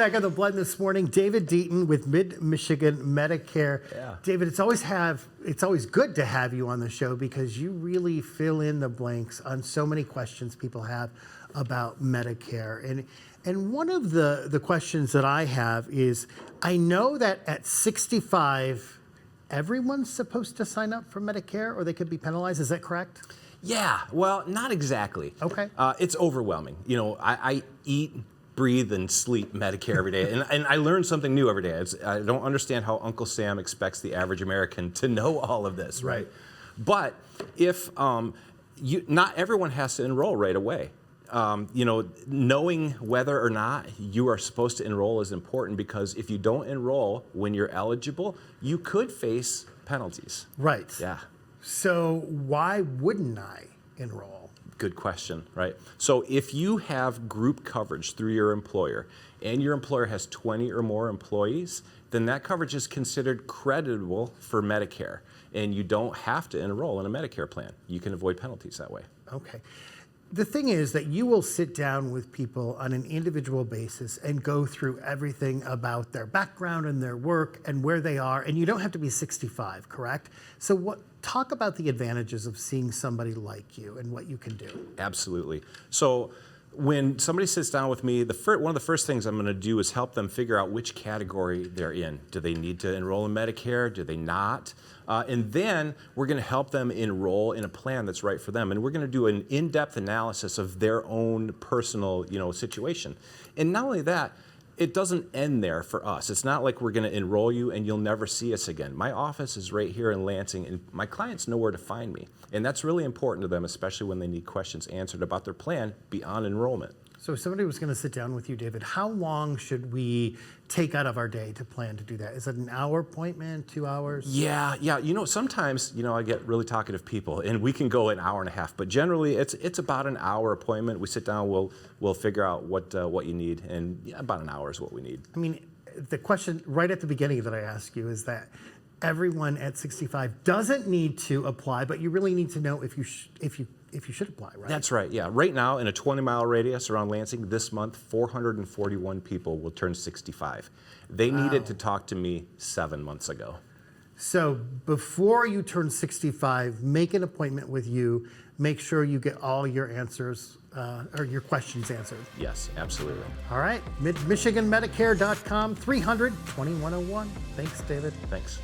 Back on the Blend this morning, David Deaton with Mid-Michigan Medicare. Yeah. David, it's always good to have you on the show because you really fill in the blanks on so many questions people have about Medicare. And one of the questions that I have is, I know that at 65, everyone's supposed to sign up for Medicare or they could be penalized. Is that correct? Yeah, well, not exactly. Okay. It's overwhelming. You know, I eat, breathe, and sleep Medicare every day, and I learn something new every day. I don't understand how Uncle Sam expects the average American to know all of this, right? But if not everyone has to enroll right away. You know, knowing whether or not you are supposed to enroll is important because if you don't enroll when you're eligible, you could face penalties. Right. Yeah. So why wouldn't I enroll? Good question, right? So if you have group coverage through your employer and your employer has 20 or more employees, then that coverage is considered creditable for Medicare, and you don't have to enroll in a Medicare plan. You can avoid penalties that way. Okay. The thing is that you will sit down with people on an individual basis and go through everything about their background and their work and where they are, and you don't have to be 65, correct? So talk about the advantages of seeing somebody like you and what you can do. Absolutely. So when somebody sits down with me, one of the first things I'm going to do is help them figure out which category they're in. Do they need to enroll in Medicare? Do they not? And then we're going to help them enroll in a plan that's right for them. And we're going to do an in-depth analysis of their own personal, situation. And not only that, it doesn't end there for us. It's not like we're going to enroll you and you'll never see us again. My office is right here in Lansing, and my clients know where to find me. And that's really important to them, especially when they need questions answered about their plan beyond enrollment. So if somebody was going to sit down with you, David, how long should we take out of our day to plan to do that? Is it an hour appointment, 2 hours? Yeah. Sometimes, I get really talkative people, and we can go an hour and a half, but generally it's about an hour appointment. We sit down, we'll figure out what you need, and about an hour is what we need. I mean, the question right at the beginning that I asked you is that everyone at 65 doesn't need to apply, but you really need to know if you should apply, right? That's right, yeah. Right now, in a 20-mile radius around Lansing, this month, 441 people will turn 65. They needed to talk to me 7 months ago. So before you turn 65, make an appointment with you. Make sure you get all your answers or your questions answered. Yes, absolutely. All right, MichiganMedicare.com, 300-2101. Thanks, David. Thanks.